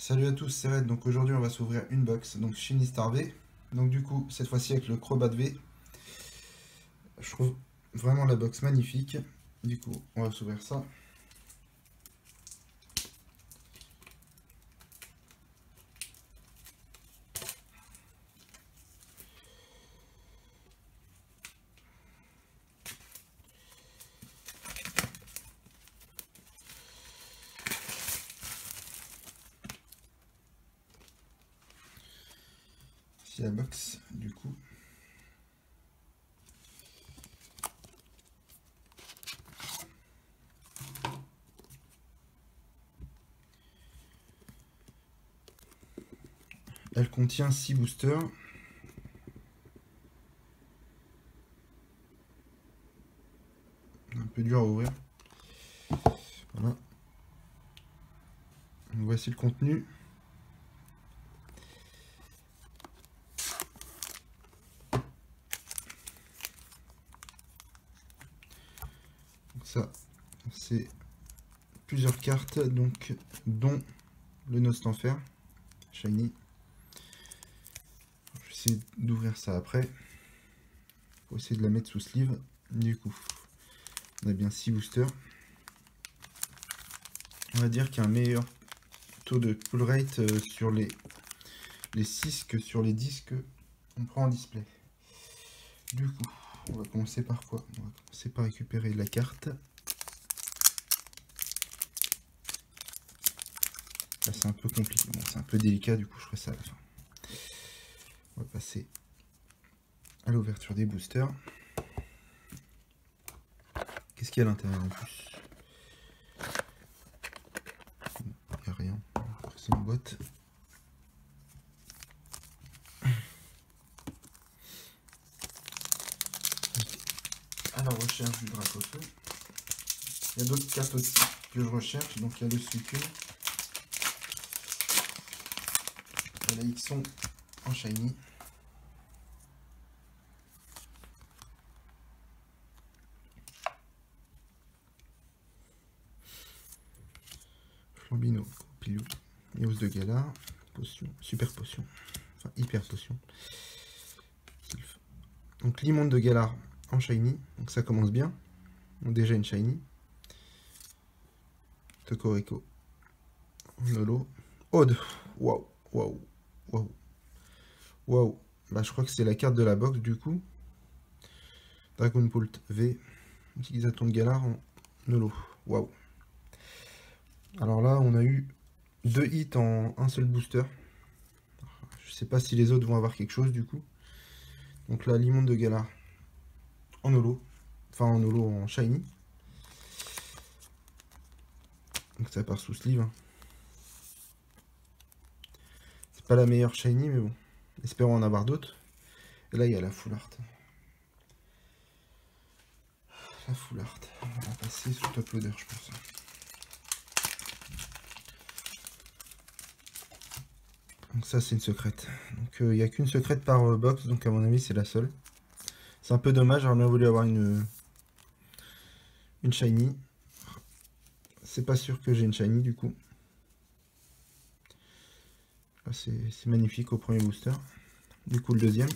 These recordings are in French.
Salut à tous, c'est Red. Donc aujourd'hui on va s'ouvrir une box, donc Shiny Star V. Donc du coup, cette fois-ci avec le Crobat V. Je trouve vraiment la box magnifique. Du coup, on va s'ouvrir ça. Ici la box, du coup. Elle contient 6 boosters. Un peu dur à ouvrir. Voilà. Donc voici le contenu. Donc ça, c'est plusieurs cartes, donc dont le Nostanfer Shiny. Je vais essayer d'ouvrir ça après. Pour essayer de la mettre sous sleeve. Du coup, on a bien 6 boosters. On va dire qu'il y a un meilleur taux de pull rate sur les 6 que sur les 10 que on prend en display. Du coup, on va commencer par quoi? On va commencer par récupérer la carte. Là c'est un peu compliqué, bon, c'est un peu délicat, du coup je ferai ça à la fin. On va passer à l'ouverture des boosters. Qu'est-ce qu'il y a à l'intérieur en plus? Il n'y a rien, c'est une boîte. À la recherche du Dracofeu. Il y a d'autres cartes aussi que je recherche, donc il y a le Suicune. Il y a la Ixon en Shiny. Flambino, Pilou, Eos de Galar, potion, super potion, enfin hyper potion. Donc Limonde de Galar en Shiny, donc ça commence bien. Donc déjà une Shiny. Tokoriko, Lolo, Ode, waouh, waouh, waouh, waouh. Bah je crois que c'est la carte de la box du coup. Dragonpult V, Utilisaton de Galar en Nolo, waouh. Alors là on a eu 2 hits en un seul booster. Je sais pas si les autres vont avoir quelque chose du coup. Donc là, Limonde de Galar en holo. Enfin en holo, en shiny. Donc ça part sous sleeve. C'est pas la meilleure shiny, mais bon. Espérons en avoir d'autres. Et là, il y a la full art. La full art. On va passer sous top loader, je pense. Donc ça, c'est une secrète. Donc il n'y a qu'une secrète par box, donc à mon avis, c'est la seule. C'est un peu dommage, j'aurais bien voulu avoir une shiny. C'est pas sûr que j'ai une shiny du coup. C'est magnifique au premier booster. Du coup, le deuxième.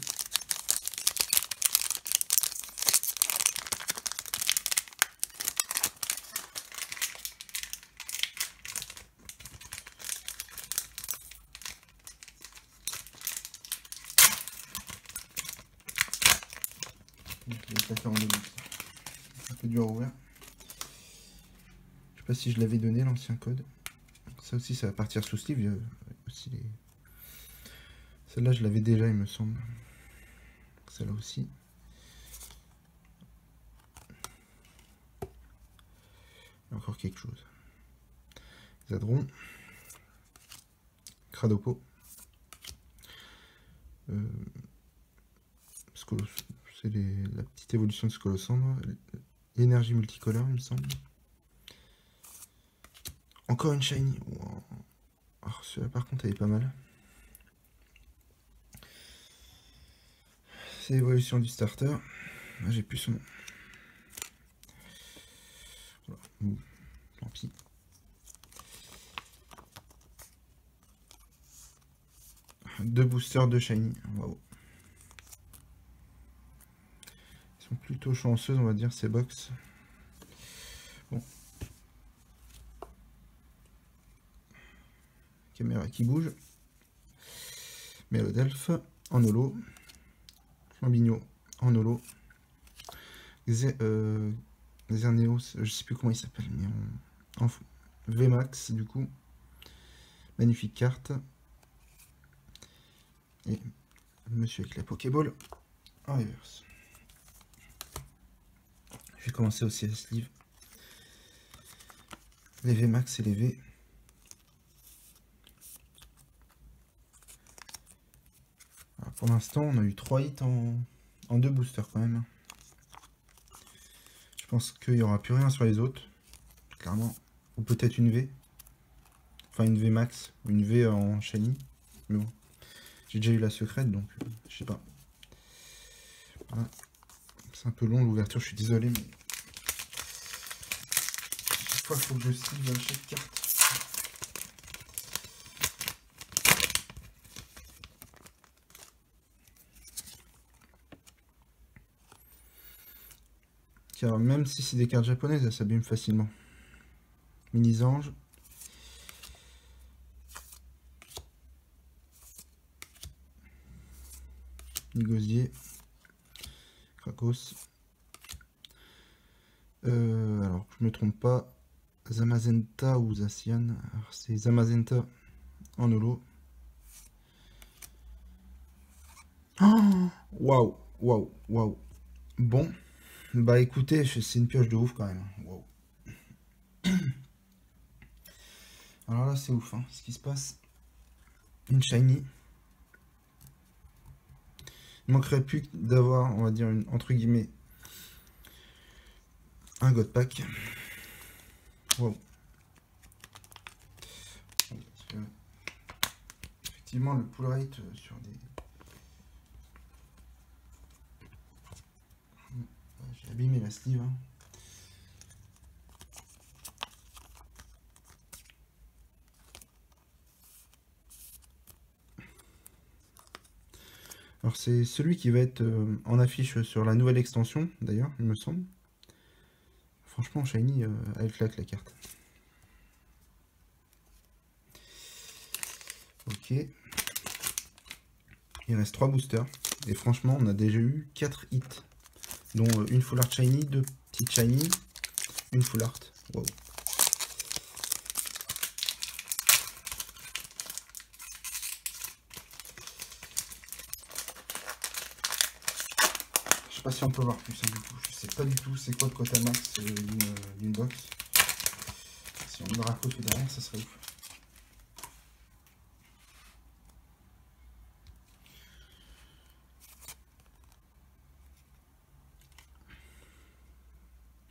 Donc, je vais le faire en deux boosters. C'est un peu dur à ouvrir. Je sais pas si je l'avais donné l'ancien code. Ça aussi, ça va partir sous sleeve. Aussi les... Celle-là, je l'avais déjà, il me semble. Celle-là aussi. Il y a encore quelque chose. Zadron. Cradopo. C'est la petite évolution de Scolosandre. Énergie multicolore, il me semble. Encore une shiny. Wow. Alors, celui-là, par contre, elle est pas mal. C'est l'évolution du starter. Ah, j'ai plus son nom. Voilà. Tant pis. 2 boosters, 2 shiny. Waouh. Ils sont plutôt chanceuses, on va dire, ces box. Bon. Caméra qui bouge. Mélodelph en holo. Flambigno en holo. Xerneos, je sais plus comment il s'appelle, mais en VMAX du coup. Magnifique carte. Et monsieur avec la Pokéball en reverse. Je vais commencer aussi à sleeve. Les VMAX et les V. Alors pour l'instant, on a eu 3 hits en 2 boosters quand même. Je pense qu'il n'y aura plus rien sur les autres, clairement. Ou peut-être une V. Enfin une V max, ou une V en shiny. Mais bon, j'ai déjà eu la secrète, donc je sais pas. Voilà. C'est un peu long l'ouverture, je suis désolé, mais chaque fois il faut que je sleeve chaque carte. Car même si c'est des cartes japonaises, elles s'abîment facilement. Mini-ange. Nigosier. Krakos. Alors, je me trompe pas. Zamazenta ou Zacian. C'est Zamazenta en holo. Waouh, waouh, waouh. Bon. Bah écoutez, c'est une pioche de ouf quand même. Wow. Alors là, c'est ouf, hein, ce qui se passe. Une shiny. Il manquerait plus d'avoir, on va dire, une, entre guillemets, un God Pack. Wow. Effectivement, le pull rate sur des... J'ai abîmé la sleeve. Hein. Alors c'est celui qui va être en affiche sur la nouvelle extension, d'ailleurs, il me semble. Franchement, shiny, elle claque la carte. Ok. Il reste 3 boosters. Et franchement, on a déjà eu 4 hits. Dont une full art shiny, 2 petites shiny, une full art. Wow. Je sais pas si on peut voir plus hein, du coup. Je sais pas du tout c'est quoi le quota max d'une box. Si on le raccroche derrière, ça serait ouf.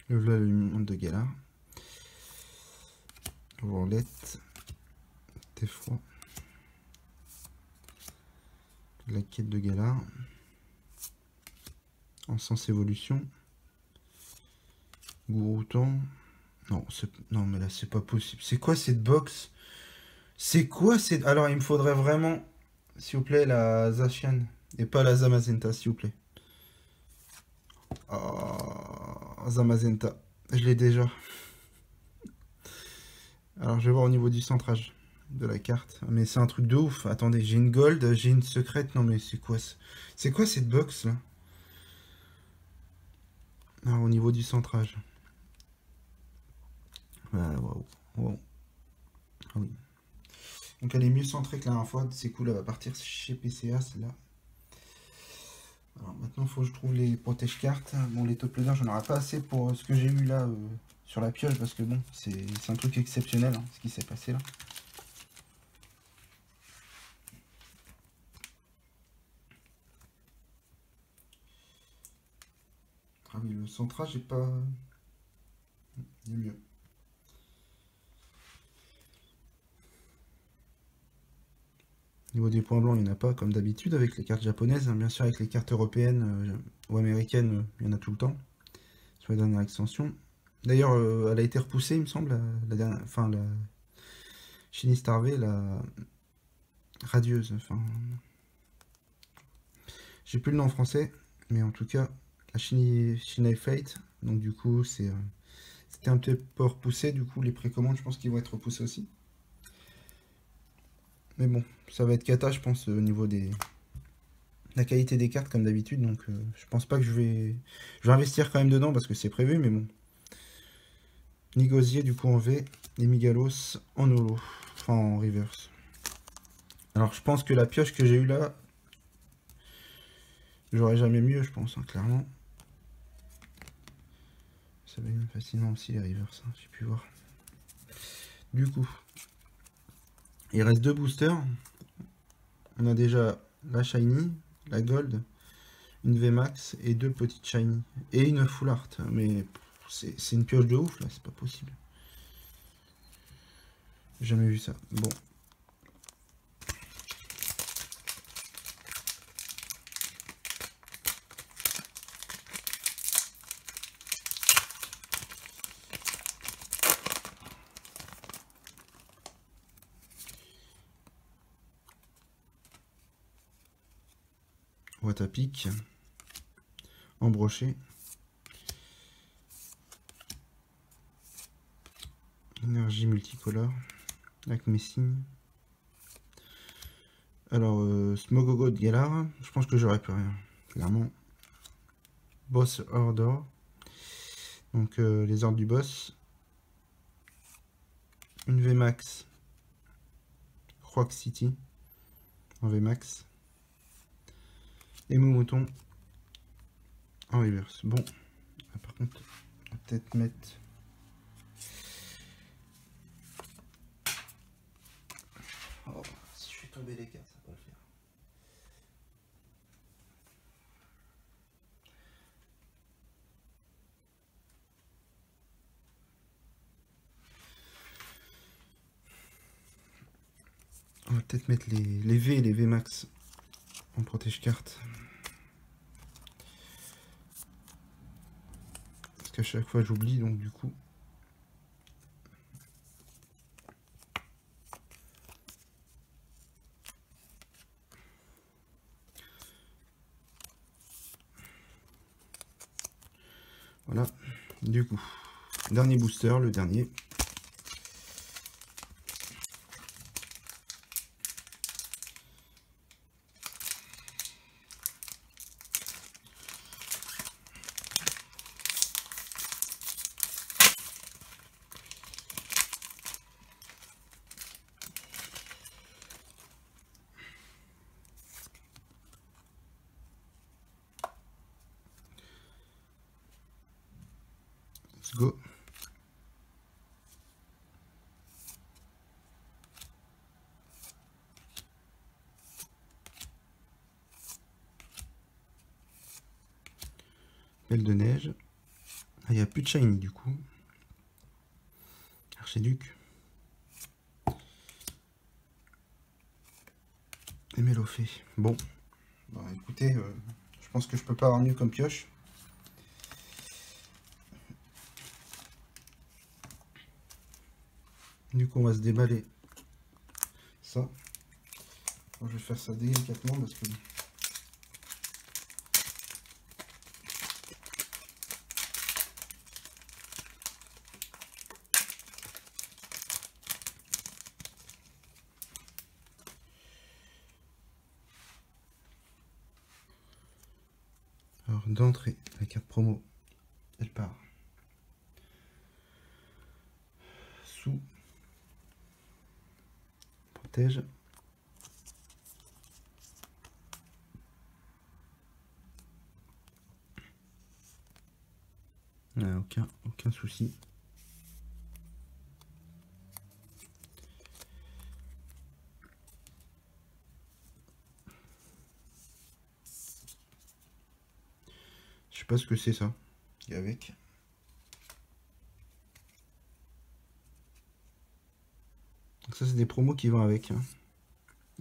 Le monde de Galar. Roulette. T-Froid. La quête de Galar. En sens évolution. Gourouton. Non, mais là, c'est pas possible. C'est quoi cette box? C'est quoi cette... Alors, il me faudrait vraiment, s'il vous plaît, la Zacian. Et pas la Zamazenta, s'il vous plaît. Oh, Zamazenta. Je l'ai déjà. Alors, je vais voir au niveau du centrage de la carte. Mais c'est un truc de ouf. Attendez, j'ai une gold, j'ai une secrète. Non, mais c'est quoi cette box, là? Alors, au niveau du centrage. Waouh. Wow. Ah oui. Donc, elle est mieux centrée que la dernière fois. C'est cool, elle va partir chez PCA, celle-là. Alors maintenant, il faut que je trouve les protège-cartes. Bon, les top loaders, j'en aurai pas assez pour ce que j'ai eu là sur la pioche, parce que bon, c'est un truc exceptionnel, hein, ce qui s'est passé là. Ah oui, le centrage, j'ai pas... Il est mieux. Au niveau des points blancs, il n'y en a pas, comme d'habitude, avec les cartes japonaises. Hein. Bien sûr, avec les cartes européennes ou américaines, il y en a tout le temps, sur les dernières extensions. D'ailleurs, elle a été repoussée, il me semble, la dernière... Enfin, la Shiny Star V, radieuse. Enfin, j'ai plus le nom en français, mais en tout cas, la Shinai Fate. Donc du coup, c'était un petit peu repoussé. Du coup, les précommandes, je pense qu'ils vont être repoussés aussi. Mais bon, ça va être cata, je pense, au niveau de la qualité des cartes, comme d'habitude. Donc je pense pas que je vais investir quand même dedans parce que c'est prévu, mais bon. Nigosier du coup en V et Migalos en holo, enfin en reverse. Alors je pense que la pioche que j'ai eue là, j'aurais jamais mieux, je pense, hein, clairement. Ça va être facilement aussi les reverse, hein, j'ai pu voir. Du coup, il reste 2 boosters. On a déjà la Shiny, la Gold, une VMAX et 2 petites Shiny. Et une Full Art, mais c'est une pioche de ouf là, c'est pas possible. J'ai jamais vu ça. Bon. Boîte à pic. Embroché. Énergie multicolore. Avec mes signes. Alors, Smogogo de Galar, je pense que j'aurais plus rien, clairement. Boss Order. Donc, les ordres du boss. Une VMAX. Rock City. En VMAX. Et mon mouton. En reverse. Bon. Ah, par contre, on va peut-être mettre... Oh, si je fais tomber les cartes, ça va pas le faire. On va peut-être mettre les V et les VMAX en protège carte. Parce qu'à chaque fois j'oublie, donc du coup... Voilà, du coup, dernier booster, le dernier. Let's go. Belle de neige. Ah, il n'y a plus de shiny du coup. Archiduc. Et Mélofée. Bon. Bah, écoutez, je pense que je peux pas avoir mieux comme pioche. Du coup, on va se déballer ça. Bon, je vais faire ça délicatement parce que... Alors, d'entrée, la carte promo, elle part. Sous. Protège. Ah, aucun souci. Je sais pas ce que c'est ça. Et avec. Donc ça c'est des promos qui vont avec. Hein.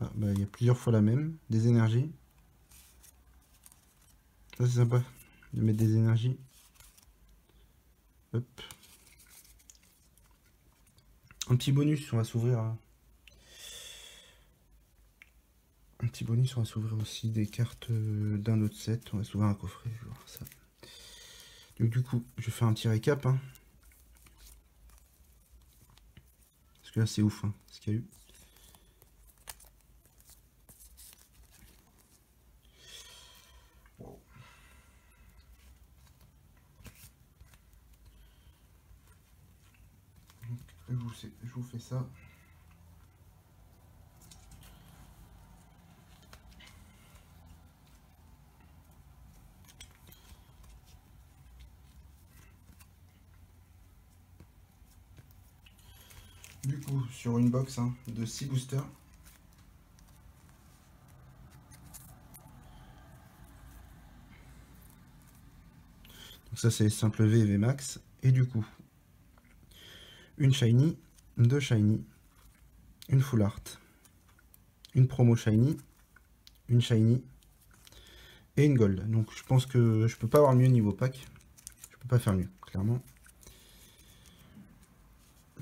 Ah, bah, il y a plusieurs fois la même. Des énergies. Ça c'est sympa de mettre des énergies. Hop. Un petit bonus, on va s'ouvrir. Un petit bonus, on va s'ouvrir aussi des cartes d'un autre set. On va s'ouvrir un coffret, je vais voir ça. Donc du coup, je vais faire un petit récap. Hein. Parce que là, c'est ouf, hein, ce qu'il y a eu. Wow. Donc, je vous fais ça. Du coup, sur une box hein, de 6 boosters. Donc ça c'est simple V et V max. Et du coup, une shiny, deux shiny, une full art, une promo shiny, une shiny et une gold. Donc je pense que je peux pas avoir mieux niveau pack. Je peux pas faire mieux, clairement.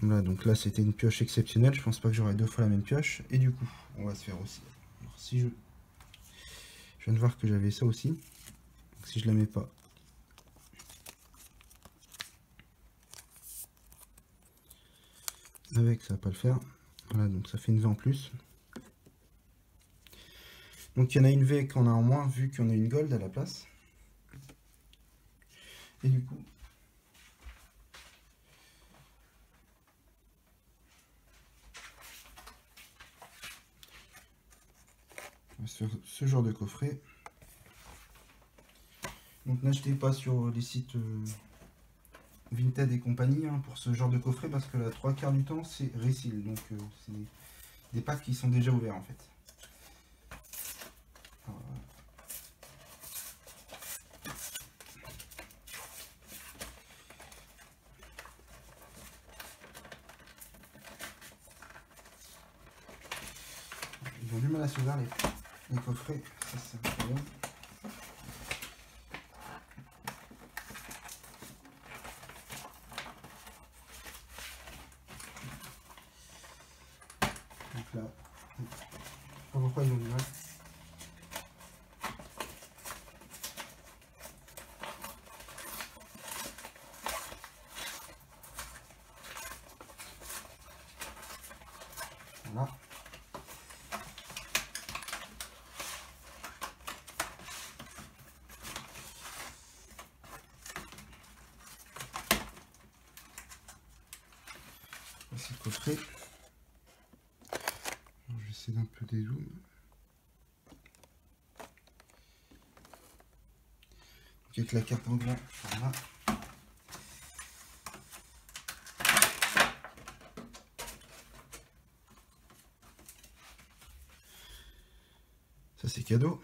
Voilà, donc là c'était une pioche exceptionnelle. Je pense pas que j'aurai deux fois la même pioche. Et du coup, on va se faire aussi. Alors, si je viens de voir que j'avais ça aussi. Donc, si je la mets pas. Avec, ça va pas le faire. Voilà, donc ça fait une V en plus. Donc il y en a une V qu'on a en moins vu qu'on a une gold à la place. Et du coup, sur ce genre de coffret. Donc n'achetez pas sur les sites Vinted et compagnie hein, pour ce genre de coffret parce que la 3/4 du temps c'est reseal. Donc c'est des packs qui sont déjà ouverts en fait. Alors, ils ont du mal à s'ouvrir les coffrets, ça c'est un problème. Donc là, je sais pas pourquoi ils ont du mal. Voilà. C'est le coffret. Alors, je vais essayer d'un peu dézoomer. Donc avec la carte en grand format. Ça c'est cadeau.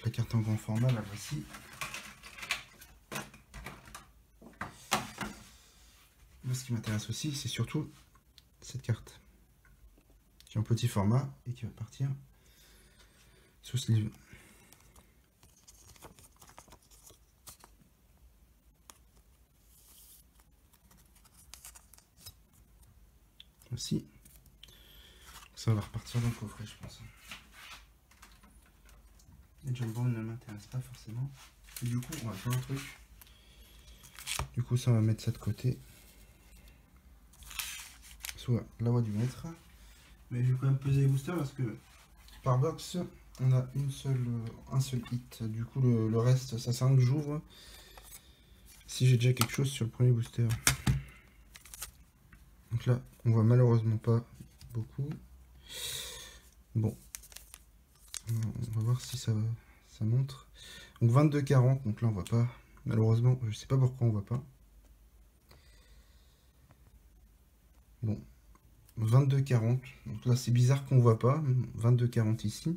La carte en grand format, la voici. Moi, ce qui m'intéresse aussi, c'est surtout cette carte qui est en petit format et qui va partir sous sleeve. Aussi, ça va repartir dans le coffret, je pense. Les jumbo ne m'intéressent pas forcément. Et du coup, on va faire un truc. Du coup, ça on va mettre ça de côté. Soit la voie du mètre. Mais je vais quand même peser les boosters parce que par box, on a un seul hit. Du coup, le reste, ça sert à rien que j'ouvre. Si j'ai déjà quelque chose sur le premier booster. Donc là, on voit malheureusement pas beaucoup. Bon. On va voir si ça montre. Donc 22,40, donc là on voit pas. Malheureusement, je sais pas pourquoi on voit pas. Bon. 22,40. Donc là c'est bizarre qu'on voit pas. 22,40 ici.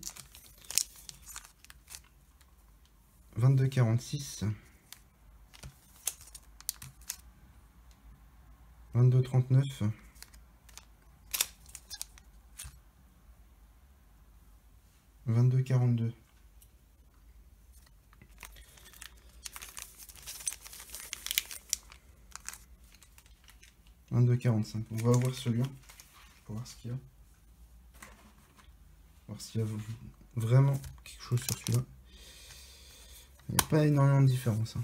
22,46. 22,39. 22,42. 22,45. On va ouvrir celui-là pour voir ce qu'il y a. Voir s'il y a vraiment quelque chose sur celui-là. Il n'y a pas énormément de différence. Hein.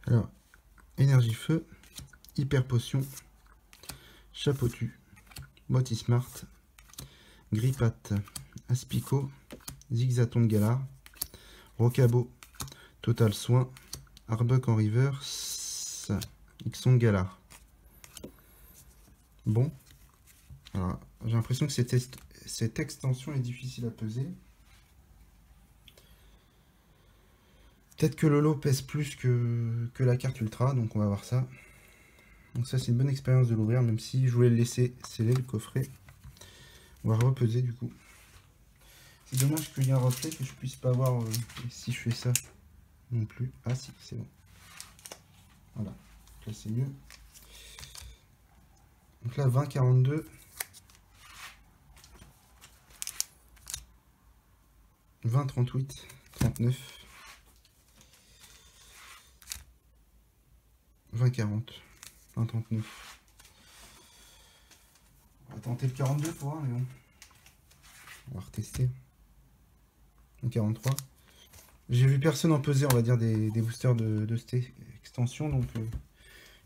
Alors, énergie feu, hyper potion, chapeau tu, Motti Smart, Grippat, Aspico, Zigzaton de Galar, Rocabo, Total Soin, Arbuck en reverse, Ixon de Galar. Bon, alors j'ai l'impression que cette extension est difficile à peser. Peut-être que le lot pèse plus que la carte ultra, donc on va voir ça. Donc ça c'est une bonne expérience de l'ouvrir, même si je voulais le laisser sceller le coffret. On va repeser du coup. C'est dommage qu'il y ait un reflet, que je puisse pas voir si je fais ça non plus. Ah si, c'est bon. Voilà, donc là c'est mieux. Donc là 20, 42. 20, 38, 39. 20, 40, 20, 39. On va tenter le 42 pour voir, mais bon. On va retester. 43. J'ai vu personne en peser, on va dire, des boosters de cette extension, donc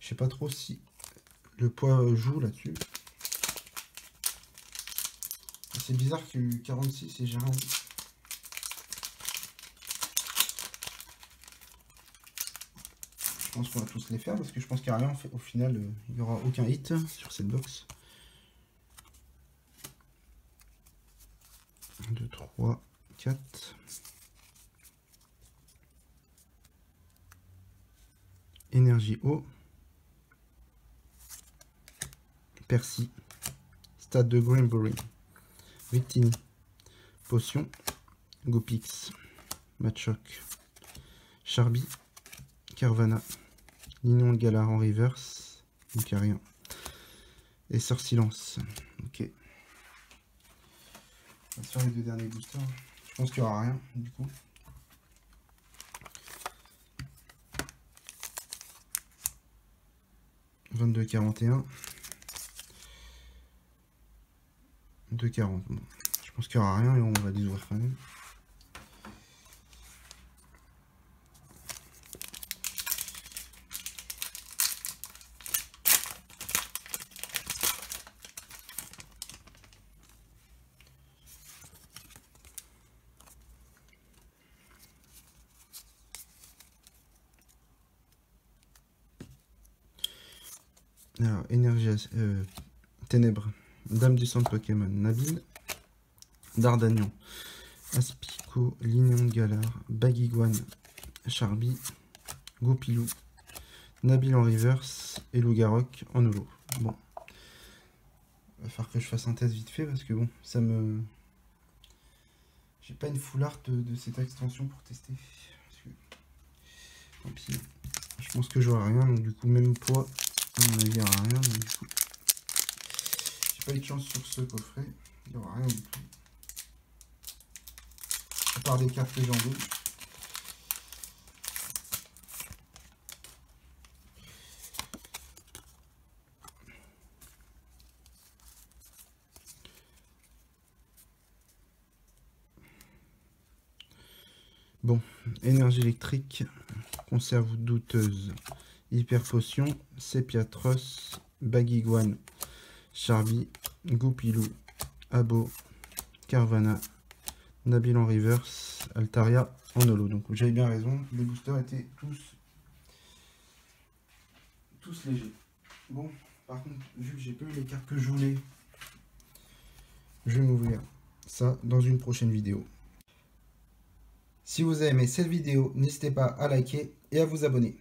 je sais pas trop si le poids joue là-dessus. C'est bizarre qu'il y ait eu 46 et j'ai rien vu. Je pense qu'on va tous les faire parce que je pense qu'il n'y a rien fait. Au final, il n'y aura aucun hit sur cette box. 1, 2, 3, 4. Énergie eau. Percy. Stade de Greenbury. Victini. Potion. Gopix. Machoc. Charby. Carvana. Linon de Galar en reverse. Donc il n'y a rien. Et Sort Silence. Ok. On va faire les deux derniers boosters. Je pense qu'il n'y aura rien du coup. « 22,41. 2,40. Bon. Je pense qu'il n'y aura rien et on va les ouvrir quand même. Alors, énergie ténèbres, Dame du centre Pokémon, Nabil, Dardagnan, Aspico, Lignon de Galar, Baguiguane, Charby, Goupilou, Nabil en reverse et Lougarok en holo. Bon, il va falloir que je fasse un test vite fait parce que bon, ça me... J'ai pas une full art de cette extension pour tester. Parce que... Tant pis, je pense que j'aurai rien, donc du coup, même poids. À mon avis, il n'y aura rien, donc du coup, j'ai pas eu de chance sur ce coffret, il n'y aura rien du tout. À part des cartes légendaires. Bon, énergie électrique, conserve douteuse. Hyper Potion, Sepiatros, Baguiguane, Charby, Goupilou, Abo, Carvana, Nabil en reverse, Altaria en holo. Donc j'avais bien raison, les boosters étaient tous légers. Bon, par contre, vu que j'ai pas eu les cartes que je voulais, je vais m'ouvrir ça dans une prochaine vidéo. Si vous avez aimé cette vidéo, n'hésitez pas à liker et à vous abonner.